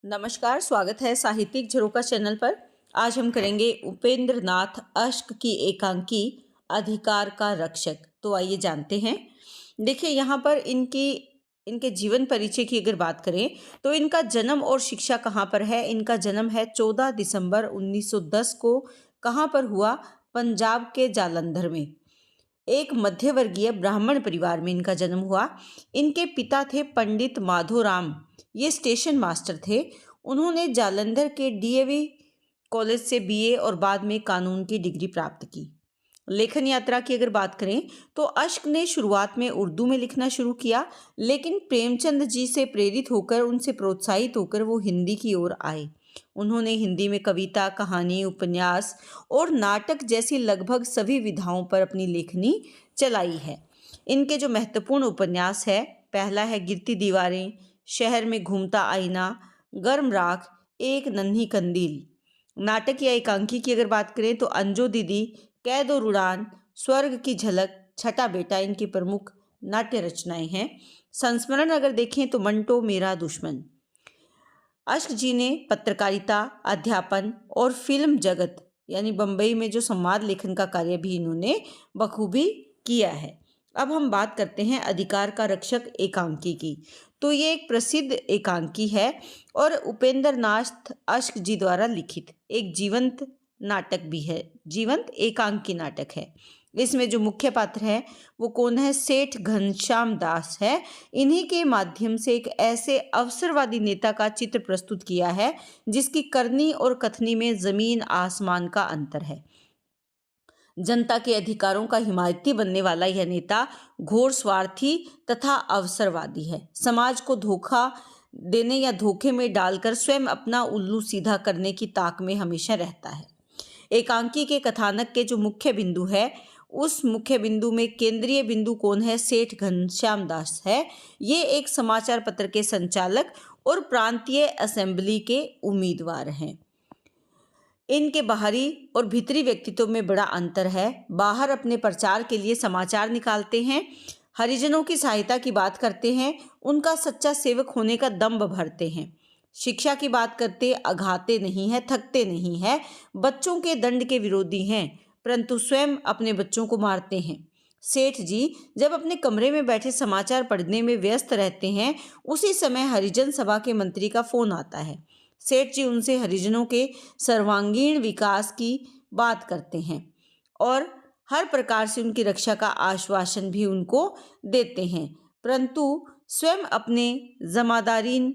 नमस्कार, स्वागत है साहित्यिक झरोखा चैनल पर। आज हम करेंगे उपेंद्र नाथ अश्क की एकांकी अधिकार का रक्षक। तो आइए जानते हैं। देखिए, यहाँ पर इनके जीवन परिचय की अगर बात करें तो इनका जन्म और शिक्षा कहाँ पर है। इनका जन्म है 14 दिसंबर 1910 को। कहाँ पर हुआ? पंजाब के जालंधर में। एक मध्यवर्गीय ब्राह्मण परिवार में इनका जन्म हुआ। इनके पिता थे पंडित माधोराम, ये स्टेशन मास्टर थे। उन्होंने जालंधर के डीएवी कॉलेज से बीए और बाद में कानून की डिग्री प्राप्त की। लेखन यात्रा की अगर बात करें तो अश्क ने शुरुआत में उर्दू में लिखना शुरू किया, लेकिन प्रेमचंद जी से प्रेरित होकर, उनसे प्रोत्साहित होकर वो हिंदी की ओर आए। उन्होंने हिंदी में कविता, कहानी, उपन्यास और नाटक जैसी लगभग सभी विधाओं पर अपनी लेखनी चलाई है। इनके जो महत्वपूर्ण उपन्यास है, पहला है गिरती दीवारें, शहर में घूमता आईना, गर्म राख, एक नन्ही कंदील। नाटक या एकांकी की अगर बात करें तो अंजो दीदी, कैद और उड़ान, स्वर्ग की झलक, छठा बेटा इनकी प्रमुख नाट्य रचनाएं हैं। संस्मरण अगर देखें तो मंटो मेरा दुश्मन। अश्क जी ने पत्रकारिता, अध्यापन और फिल्म जगत यानी बम्बई में जो संवाद लेखन का कार्य भी इन्होंने बखूबी किया है। अब हम बात करते हैं अधिकार का रक्षक एकांकी की। तो ये एक प्रसिद्ध एकांकी है और उपेंद्र नाथ अश्क जी द्वारा लिखित एक जीवंत नाटक भी है, जीवंत एकांकी नाटक है। इसमें जो मुख्य पात्र है वो कौन है? सेठ घनश्याम दास है। इन्हीं के माध्यम से एक ऐसे अवसरवादी नेता का चित्र प्रस्तुत किया है जिसकी करनी और कथनी में जमीन आसमान का अंतर है। जनता के अधिकारों का हिमायती बनने वाला यह नेता घोर स्वार्थी तथा अवसरवादी है। समाज को धोखा देने या धोखे में डालकर स्वयं अपना उल्लू सीधा करने की ताक में हमेशा रहता है। एकांकी के कथानक के जो मुख्य बिंदु है, उस मुख्य बिंदु में केंद्रीय बिंदु कौन है? सेठ घनश्याम दास है। ये एक समाचार पत्र के संचालक और प्रांतीय असेंबली के उम्मीदवार हैं। इनके बाहरी और भीतरी व्यक्तित्व में बड़ा अंतर है। बाहर अपने प्रचार के लिए समाचार निकालते हैं, हरिजनों की सहायता की बात करते हैं, उनका सच्चा सेवक होने का दम्भ भरते हैं। शिक्षा की बात करते अघाते नहीं है, थकते नहीं है, बच्चों के दंड के विरोधी हैं, परंतु स्वयं अपने बच्चों को मारते हैं। सेठ जी जब अपने कमरे में बैठे समाचार पढ़ने में व्यस्त रहते हैं, उसी समय हरिजन सभा के मंत्री का फोन आता है। सेठ जी उनसे हरिजनों के सर्वांगीण विकास की बात करते हैं और हर प्रकार से उनकी रक्षा का आश्वासन भी उनको देते हैं, परंतु स्वयं अपने जमादारीन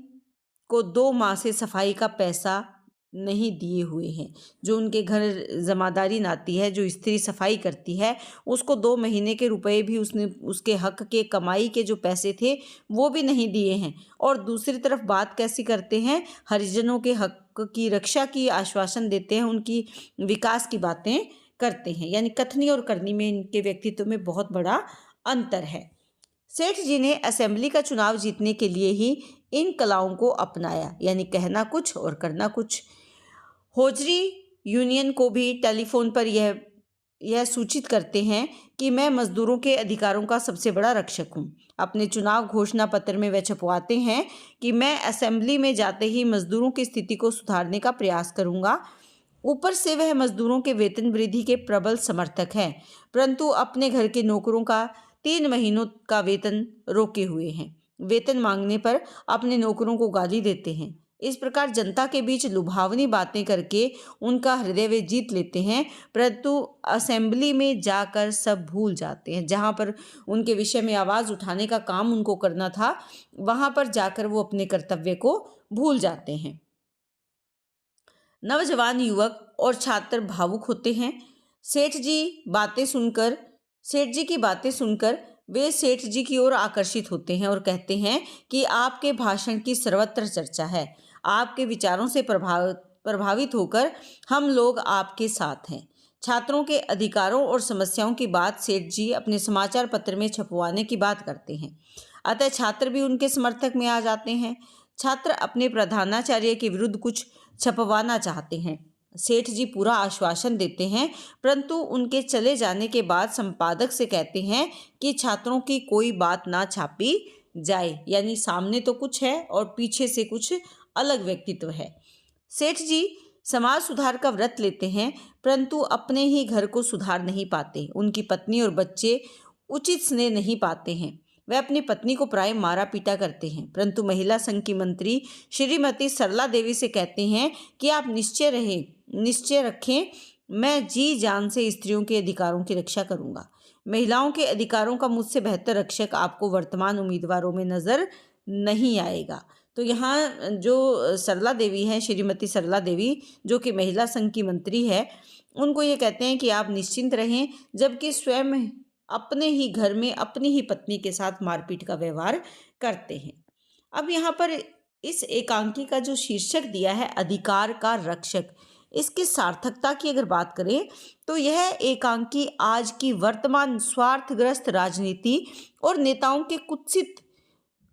को 2 माह से सफाई का पैसा नहीं दिए हुए हैं। जो उनके घर जमादारीन आती है, जो स्त्री सफाई करती है, उसको 2 महीने के रुपए भी उसने उसके हक के कमाई के जो पैसे थे वो भी नहीं दिए हैं। और दूसरी तरफ बात कैसी करते हैं? हरिजनों के हक की रक्षा की आश्वासन देते हैं, उनकी विकास की बातें करते हैं। यानी कथनी और करनी में इनके व्यक्तित्व में बहुत बड़ा अंतर है। सेठ जी ने असेंबली का चुनाव जीतने के लिए ही इन कलाओं को अपनाया, यानी कहना कुछ और करना कुछ। होजरी यूनियन को भी टेलीफोन पर यह सूचित करते हैं कि मैं मजदूरों के अधिकारों का सबसे बड़ा रक्षक हूँ। अपने चुनाव घोषणा पत्र में वह छपवाते हैं कि मैं असेंबली में जाते ही मजदूरों की स्थिति को सुधारने का प्रयास करूँगा। ऊपर से वह मजदूरों के वेतन वृद्धि के प्रबल समर्थक हैं, परंतु अपने घर के नौकरों का 3 महीनों का वेतन रोके हुए हैं। वेतन मांगने पर अपने नौकरों को गाली देते हैं। इस प्रकार जनता के बीच लुभावनी बातें करके उनका हृदय वे जीत लेते हैं, परंतु असेंबली में जाकर सब भूल जाते हैं। जहाँ पर उनके विषय में आवाज़ उठाने का काम उनको करना था, वहाँ पर जाकर वो अपने कर्तव्य को भूल जाते हैं। नवजवान युवक और छात्र भावुक होते हैं। सेठ जी की बातें सुनकर वे सेठ जी की ओर आकर्षित होते हैं और कहते हैं कि आपके भाषण की सर्वत्र चर्चा है। आपके विचारों से प्रभावित होकर हम लोग आपके साथ हैं। छात्रों के अधिकारों और समस्याओं की बात सेठ जी अपने समाचार पत्र में छपवाने की बात करते हैं, अतः छात्र भी उनके समर्थक में आ जाते हैं। छात्र अपने प्रधानाचार्य के विरुद्ध कुछ छपवाना चाहते हैं। सेठ जी पूरा आश्वासन देते हैं, परंतु उनके चले जाने के बाद संपादक से कहते हैं कि छात्रों की कोई बात ना छापी जाए। यानी सामने तो कुछ है और पीछे से कुछ अलग व्यक्तित्व है। सेठ जी समाज सुधार का व्रत लेते हैं, परंतु अपने ही घर को सुधार नहीं पाते। उनकी पत्नी और बच्चे उचित स्नेह नहीं पाते हैं। वे अपनी पत्नी को प्राय मारा पीटा करते हैं, परंतु महिला संघ की मंत्री श्रीमती सरला देवी से कहते हैं कि आप निश्चय रखें, मैं जी जान से स्त्रियों के अधिकारों की रक्षा करूंगा। महिलाओं के अधिकारों का मुझसे बेहतर रक्षक आपको वर्तमान उम्मीदवारों में नजर नहीं आएगा। तो यहाँ जो सरला देवी हैं, श्रीमती सरला देवी, जो कि महिला संघ की मंत्री है, उनको ये कहते हैं कि आप निश्चिंत रहें, जबकि स्वयं अपने ही घर में अपनी ही पत्नी के साथ मारपीट का व्यवहार करते हैं। अब यहाँ पर इस एकांकी का जो शीर्षक दिया है अधिकार का रक्षक, इसकी सार्थकता की अगर बात करें तो यह एकांकी आज की वर्तमान स्वार्थग्रस्त राजनीति और नेताओं के कुत्सित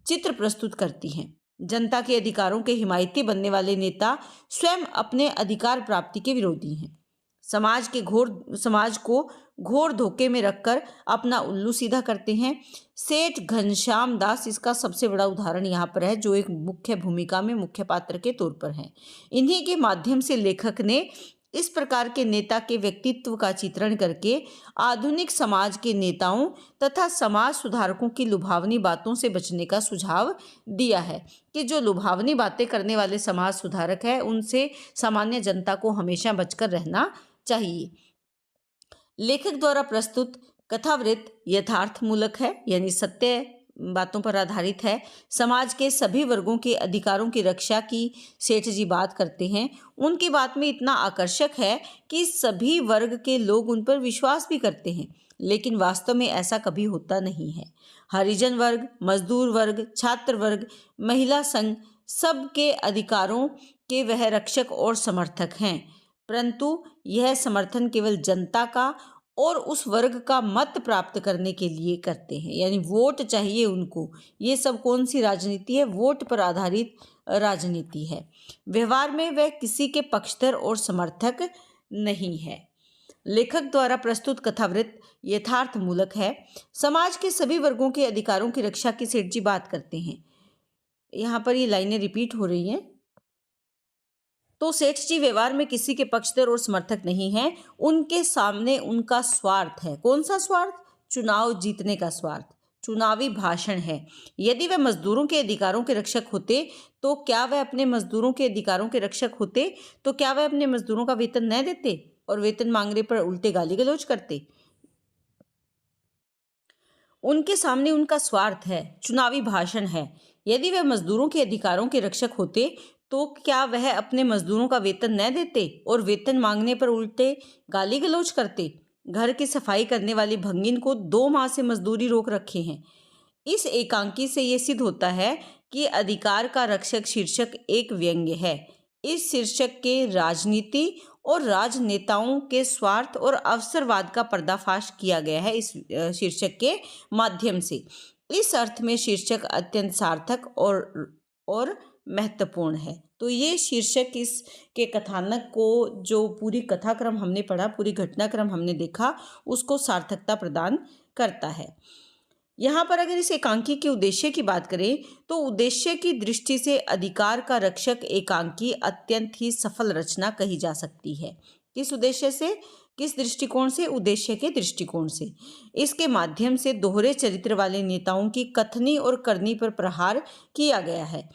चित्र प्रस्तुत करती हैं। जनता के अधिकारों के हिमायती बनने वाले नेता स्वयं अपने अधिकार प्राप्ति के विरोधी हैं। समाज को घोर धोखे में रखकर अपना उल्लू सीधा करते हैं। सेठ घनश्याम दास इसका सबसे बड़ा उदाहरण यहाँ पर है, जो एक मुख्य भूमिका में मुख्य पात्र के तौर पर हैं। इन्हीं के माध्यम से लेखक ने इस प्रकार के नेता के व्यक्तित्व का चित्रण करके आधुनिक समाज के नेताओं तथा समाज सुधारकों की लुभावनी बातों से बचने का सुझाव दिया है कि जो लुभावनी बातें करने वाले समाज सुधारक हैं, उनसे सामान्य जनता को हमेशा बचकर रहना चाहिए। लेखक द्वारा प्रस्तुत कथावृत्त यथार्थमूलक है, यानी सत्य बातों पर आधारित है। समाज के सभी वर्गों के अधिकारों की रक्षा की सेठ जी बात करते हैं। उनकी बात में इतना आकर्षक है कि सभी वर्ग के लोग उन पर विश्वास भी करते हैं, लेकिन वास्तव में ऐसा कभी होता नहीं है। हरिजन वर्ग, मजदूर वर्ग, छात्र वर्ग, महिला संघ सबके अधिकारों के वह रक्षक और समर्थक हैं, परंतु यह समर्थन केवल जनता का और उस वर्ग का मत प्राप्त करने के लिए करते हैं, यानी वोट चाहिए उनको। ये सब कौन सी राजनीति है? वोट पर आधारित राजनीति है। व्यवहार में वह किसी के पक्षधर और समर्थक नहीं है। लेखक द्वारा प्रस्तुत कथावृत्त यथार्थमूलक है। समाज के सभी वर्गों के अधिकारों की रक्षा की सेठ जी बात करते हैं। यहाँ पर ये लाइनें रिपीट हो रही हैं। तो सेठ जी व्यवहार में किसी के पक्षधर और समर्थक नहीं है। उनके सामने उनका स्वार्थ है। कौन सा स्वार्थ? चुनाव जीतने का स्वार्थ, चुनावी भाषण है। यदि वह मजदूरों के अधिकारों के रक्षक होते तो क्या वह अपने मजदूरों के अधिकारों के रक्षक होते तो क्या वह अपने मजदूरों का वेतन न देते और वेतन मांगने पर उल्टे गाली गलौज करते? उनके सामने उनका स्वार्थ है, चुनावी भाषण है। यदि वह मजदूरों के अधिकारों के रक्षक होते तो क्या वह अपने मजदूरों का वेतन न देते और वेतन मांगने पर उल्टे गाली गलौज करते? घर की सफाई करने वाली भंगिन को 2 माह से मजदूरी रोक रखे हैं। इस एकांकी से ये सिद्ध होता है कि अधिकार का रक्षक शीर्षक एक व्यंग्य है। इस शीर्षक के राजनीति और राजनेताओं के स्वार्थ और अवसरवाद का पर्दाफाश किया गया है इस शीर्षक के माध्यम से। इस अर्थ में शीर्षक अत्यंत सार्थक और महत्वपूर्ण है। तो ये शीर्षक इसके कथानक को, जो पूरी कथाक्रम हमने पढ़ा, पूरी घटनाक्रम हमने देखा, उसको सार्थकता प्रदान करता है। यहाँ पर अगर इस एकांकी के उद्देश्य की बात करें तो उद्देश्य की दृष्टि से अधिकार का रक्षक एकांकी अत्यंत ही सफल रचना कही जा सकती है। किस उद्देश्य से, किस दृष्टिकोण से? उद्देश्य के दृष्टिकोण से। इसके माध्यम से दोहरे चरित्र वाले नेताओं की कथनी और करनी पर प्रहार किया गया है।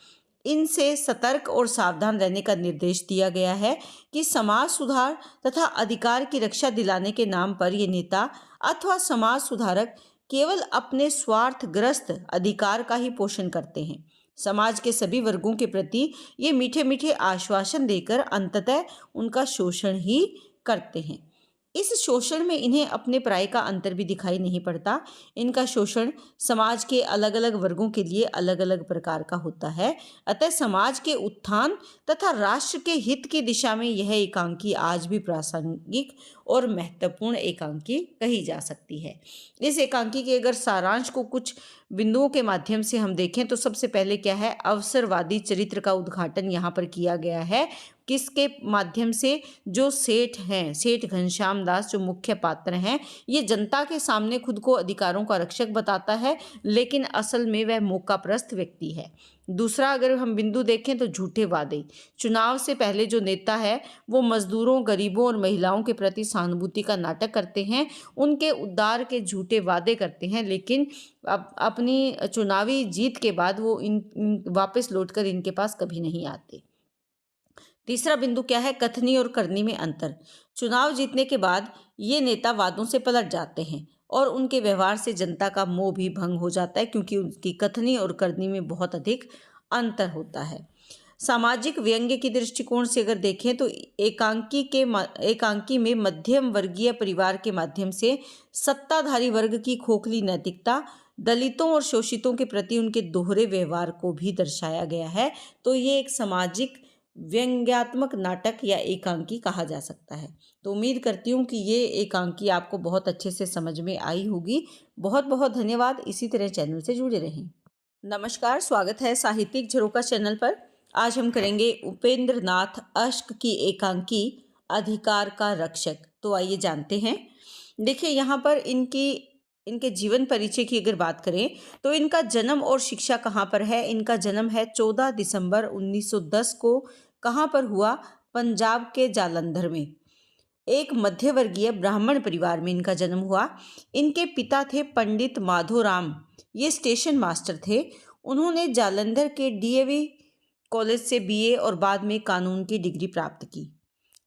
इनसे सतर्क और सावधान रहने का निर्देश दिया गया है कि समाज सुधार तथा अधिकार की रक्षा दिलाने के नाम पर ये नेता अथवा समाज सुधारक केवल अपने स्वार्थग्रस्त अधिकार का ही पोषण करते हैं। समाज के सभी वर्गों के प्रति ये मीठे मीठे आश्वासन देकर अंततः उनका शोषण ही करते हैं। इस शोषण में इन्हें अपने पराये का अंतर भी दिखाई नहीं पड़ता। इनका शोषण समाज के अलग अलग वर्गों के लिए अलग अलग प्रकार का होता है। अतः समाज के उत्थान तथा राष्ट्र के हित की दिशा में यह एकांकी आज भी प्रासंगिक और महत्वपूर्ण एकांकी कही जा सकती है। इस एकांकी के अगर सारांश को कुछ बिंदुओं के माध्यम से हम देखें तो सबसे पहले क्या है, अवसरवादी चरित्र का उद्घाटन यहाँ पर किया गया है। किसके माध्यम से? जो सेठ हैं, सेठ घनश्याम दास जो मुख्य पात्र हैं, ये जनता के सामने खुद को अधिकारों का रक्षक बताता है, लेकिन असल में वह मौकाप्रस्त व्यक्ति है। दूसरा अगर हम बिंदु देखें तो झूठे वादे। चुनाव से पहले जो नेता है वो मजदूरों, गरीबों और महिलाओं के प्रति सहानुभूति का नाटक करते हैं, उनके उद्धार के झूठे वादे करते हैं, लेकिन अपनी चुनावी जीत के बाद वो इन वापस लौटकर इनके पास कभी नहीं आते। तीसरा बिंदु क्या है? कथनी और करनी में अंतर। चुनाव जीतने के बाद ये नेता वादों से पलट जाते हैं और उनके व्यवहार से जनता का मोह भी भंग हो जाता है, क्योंकि उनकी कथनी और करनी में बहुत अधिक अंतर होता है। सामाजिक व्यंग्य की दृष्टिकोण से अगर देखें तो एकांकी में मध्यम वर्गीय परिवार के माध्यम से सत्ताधारी वर्ग की खोखली नैतिकता, दलितों और शोषितों के प्रति उनके दोहरे व्यवहार को भी दर्शाया गया है। तो ये एक सामाजिक व्यंग्यात्मक नाटक या एकांकी कहा जा सकता है। तो उम्मीद करती हूँ कि ये एकांकी आपको बहुत अच्छे से समझ में आई होगी। बहुत बहुत धन्यवाद। इसी तरह चैनल से जुड़े रहें। नमस्कार, स्वागत है साहित्यिक झरोखा चैनल पर। आज हम करेंगे उपेंद्र नाथ अश्क की एकांकी अधिकार का रक्षक। तो आइए जानते हैं। देखिए, यहाँ पर इनके जीवन परिचय की अगर बात करें तो इनका जन्म और शिक्षा कहाँ पर है? इनका जन्म है 14 दिसंबर 1910 को। कहाँ पर हुआ? पंजाब के जालंधर में। एक मध्यवर्गीय ब्राह्मण परिवार में इनका जन्म हुआ। इनके पिता थे पंडित माधोराम, ये स्टेशन मास्टर थे। उन्होंने जालंधर के डीएवी कॉलेज से बीए और बाद में कानून की डिग्री प्राप्त की।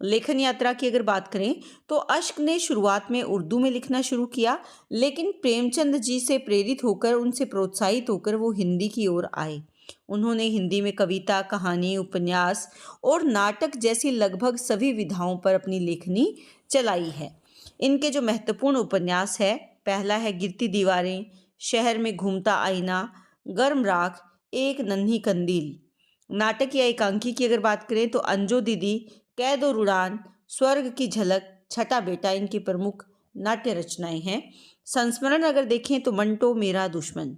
लेखन यात्रा की अगर बात करें तो अश्क ने शुरुआत में उर्दू में लिखना शुरू किया, लेकिन प्रेमचंद जी से प्रेरित होकर, उनसे प्रोत्साहित होकर वो हिंदी की ओर आए। उन्होंने हिंदी में कविता, कहानी, उपन्यास और नाटक जैसी लगभग सभी विधाओं पर अपनी लेखनी चलाई है। इनके जो महत्वपूर्ण उपन्यास है, पहला है गिरती दीवारें, शहर में घूमता आईना, गर्म राख, एक नन्ही कंदील। नाटक या एकांकी की अगर बात करें तो अंजो दीदी, कैद और उड़ान, स्वर्ग की झलक, छठा बेटा इनकी प्रमुख नाट्य रचनाएं हैं। संस्मरण अगर देखें तो मंटो मेरा दुश्मन।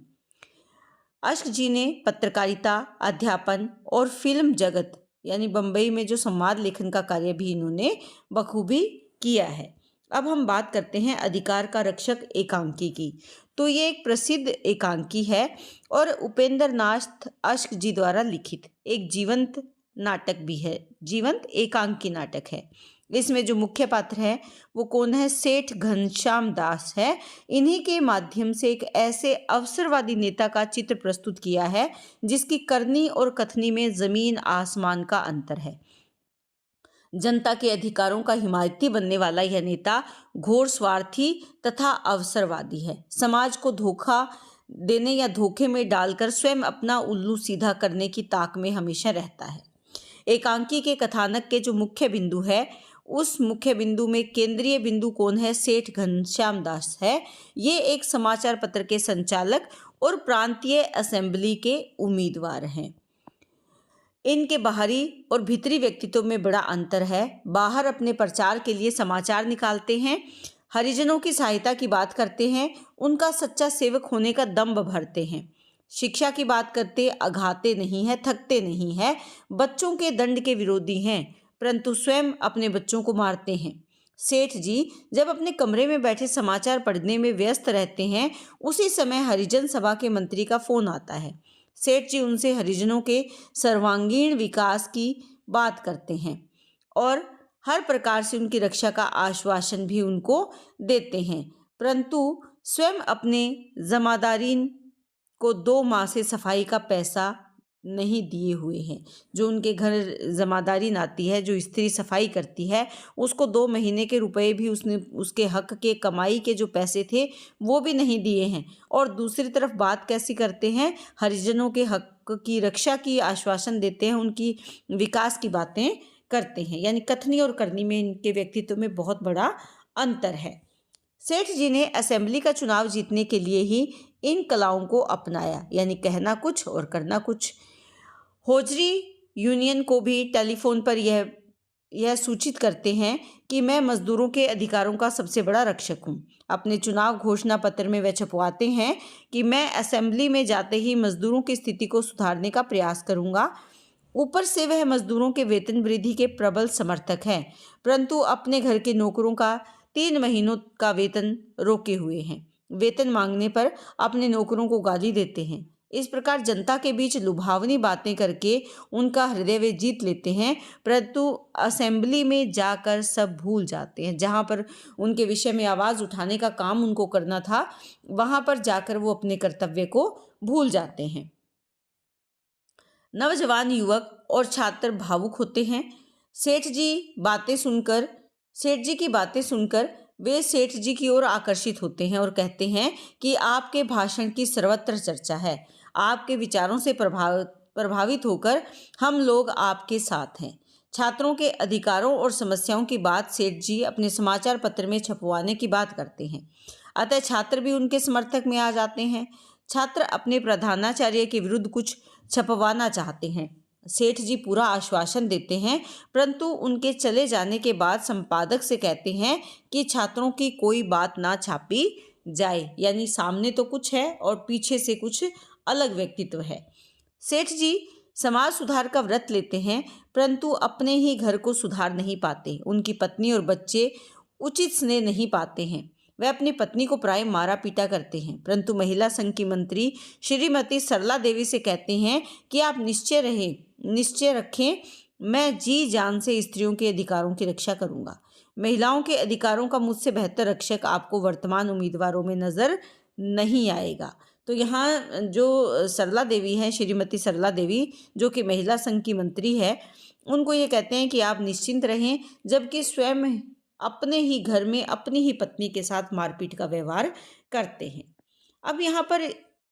अश्क जी ने पत्रकारिता, अध्यापन और फिल्म जगत यानी बम्बई में जो संवाद लेखन का कार्य भी इन्होंने बखूबी किया है। अब हम बात करते हैं अधिकार का रक्षक एकांकी की। तो ये एक प्रसिद्ध एकांकी है और उपेंद्र नाथ अश्क जी द्वारा लिखित एक जीवंत नाटक भी है, जीवंत एकांकी नाटक है। इसमें जो मुख्य पात्र है वो कौन है? सेठ घनश्याम दास है। इन्हीं के माध्यम से एक ऐसे अवसरवादी नेता का चित्र प्रस्तुत किया है जिसकी करनी और कथनी में जमीन आसमान का अंतर है। जनता के अधिकारों का हिमायती बनने वाला यह नेता घोर स्वार्थी तथा अवसरवादी है। समाज को धोखा देने या धोखे में डालकर स्वयं अपना उल्लू सीधा करने की ताक में हमेशा रहता है। एकांकी के कथानक के जो मुख्य बिंदु है, उस मुख्य बिंदु में केंद्रीय बिंदु कौन है? सेठ घनश्याम दास है। ये एक समाचार पत्र के संचालक और प्रांतीय असेंबली के उम्मीदवार हैं। इनके बाहरी और भीतरी व्यक्तित्व में बड़ा अंतर है। बाहर अपने प्रचार के लिए समाचार निकालते हैं, हरिजनों की सहायता की बात करते हैं, उनका सच्चा सेवक होने का दंभ भरते हैं। शिक्षा की बात करते अघाते नहीं है, थकते नहीं है, बच्चों के दंड के विरोधी हैं, परंतु स्वयं अपने बच्चों को मारते हैं। सेठ जी जब अपने कमरे में बैठे समाचार पढ़ने में व्यस्त रहते हैं, उसी समय हरिजन सभा के मंत्री का फोन आता है। सेठ जी उनसे हरिजनों के सर्वांगीण विकास की बात करते हैं और हर प्रकार से उनकी रक्षा का आश्वासन भी उनको देते हैं, परंतु स्वयं अपने जमादारीन को 2 माह से सफाई का पैसा नहीं दिए हुए हैं। जो उनके घर जमादारी आती है, जो स्त्री सफाई करती है, उसको 2 महीने के रुपए भी उसने उसके हक के कमाई के जो पैसे थे वो भी नहीं दिए हैं। और दूसरी तरफ बात कैसी करते हैं? हरिजनों के हक की रक्षा की आश्वासन देते हैं, उनकी विकास की बातें करते हैं। यानी कथनी और करनी में इनके व्यक्तित्व में बहुत बड़ा अंतर है। सेठ जी ने असेंबली का चुनाव जीतने के लिए ही इन कलाओं को अपनाया, यानी कहना कुछ और करना कुछ। होजरी यूनियन को भी टेलीफोन पर यह सूचित करते हैं कि मैं मजदूरों के अधिकारों का सबसे बड़ा रक्षक हूँ। अपने चुनाव घोषणा पत्र में वह छपवाते हैं कि मैं असेंबली में जाते ही मजदूरों की स्थिति को सुधारने का प्रयास करूँगा। ऊपर से वह मजदूरों के वेतन वृद्धि के प्रबल समर्थक हैं, परंतु अपने घर के नौकरों का 3 महीनों का वेतन रोके हुए हैं। वेतन मांगने पर अपने नौकरों को गाली देते हैं। इस प्रकार जनता के बीच लुभावनी बातें करके उनका हृदय वे जीत लेते हैं, परंतु असेंबली में जाकर सब भूल जाते हैं। जहाँ पर उनके विषय में आवाज़ उठाने का काम उनको करना था, वहाँ पर जाकर वो अपने कर्तव्य को भूल जाते हैं। नौजवान युवक और छात्र भावुक होते हैं। सेठ जी की बातें सुनकर वे सेठ जी की ओर आकर्षित होते हैं और कहते हैं कि आपके भाषण की सर्वत्र चर्चा है। आपके विचारों से प्रभावित होकर हम लोग आपके साथ हैं। छात्रों के अधिकारों और समस्याओं की बात सेठ जी अपने समाचार पत्र में छपवाने की बात करते हैं, अतः छात्र भी उनके समर्थक में आ जाते हैं। छात्र अपने प्रधानाचार्य के विरुद्ध कुछ छपवाना चाहते हैं। सेठ जी पूरा आश्वासन देते हैं, परंतु उनके चले जाने के बाद संपादक से कहते हैं कि छात्रों की कोई बात ना छापी जाए, यानी सामने तो कुछ है और पीछे से कुछ अलग व्यक्तित्व है। सेठ जी समाज सुधार का व्रत लेते हैं, परंतु अपने ही घर को सुधार नहीं पाते। उनकी पत्नी और बच्चे उचित स्नेह नहीं पाते हैं। वह अपनी पत्नी को प्राय मारा पीटा करते हैं, परंतु महिला संघ की मंत्री श्रीमती सरला देवी से कहते हैं कि आप निश्चय रखें, मैं जी जान से स्त्रियों के अधिकारों की रक्षा करूंगा। महिलाओं के अधिकारों का मुझसे बेहतर रक्षक आपको वर्तमान उम्मीदवारों में नजर नहीं आएगा। तो यहाँ जो सरला देवी हैं, श्रीमती सरला देवी, जो कि महिला संघ की मंत्री है, उनको ये कहते हैं कि आप निश्चिंत रहें, जबकि स्वयं अपने ही घर में अपनी ही पत्नी के साथ मारपीट का व्यवहार करते हैं। अब यहाँ पर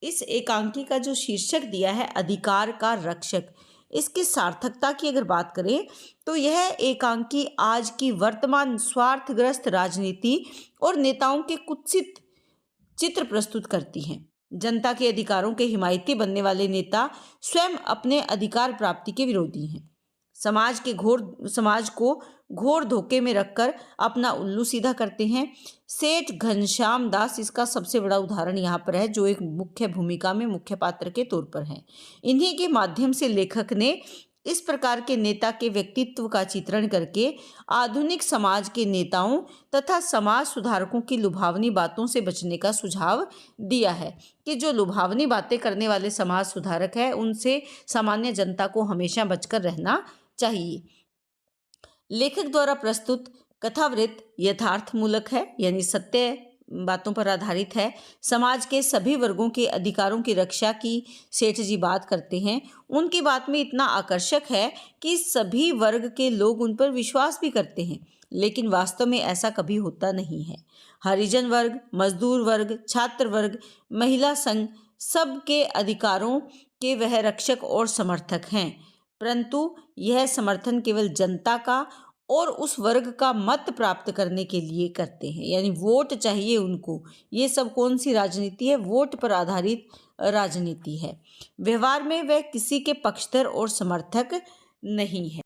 इस एकांकी का जो शीर्षक दिया है अधिकार का रक्षक, इसकी सार्थकता की अगर बात करें तो यह एकांकी आज की वर्तमान स्वार्थग्रस्त राजनीति और नेताओं के कुत्सित चित्र प्रस्तुत करती हैं। जनता के अधिकारों के हिमायती बनने वाले नेता स्वयं अपने अधिकार प्राप्ति के विरोधी हैं। समाज को घोर धोखे में रखकर अपना उल्लू सीधा करते हैं। सेठ घनश्याम दास इसका सबसे बड़ा उदाहरण यहाँ पर है, जो एक मुख्य भूमिका में मुख्य पात्र के तौर पर हैं। इन्हीं के माध्यम से लेखक ने इस प्रकार के नेता के व्यक्तित्व का चित्रण करके आधुनिक समाज के नेताओं तथा समाज सुधारकों की लुभावनी बातों से बचने का सुझाव दिया है कि जो लुभावनी बातें करने वाले समाज सुधारक हैं, उनसे सामान्य जनता को हमेशा बचकर रहना चाहिए। लेखक द्वारा प्रस्तुत कथावृत्त यथार्थमूलक है, यानी सत्य बातों पर आधारित है। समाज के सभी वर्गों के अधिकारों की रक्षा की सेठ जी बात करते हैं। उनकी बात में इतना आकर्षक है कि सभी वर्ग के लोग उन पर विश्वास भी करते हैं, लेकिन वास्तव में ऐसा कभी होता नहीं है। हरिजन वर्ग, मजदूर वर्ग, छात्र वर्ग, महिला संघ, सबके अधिकारों के वह रक्षक और समर्थक हैं, परंतु यह समर्थन केवल जनता का और उस वर्ग का मत प्राप्त करने के लिए करते हैं, यानी वोट चाहिए उनको। ये सब कौन सी राजनीति है? वोट पर आधारित राजनीति है। व्यवहार में वह किसी के पक्षधर और समर्थक नहीं है।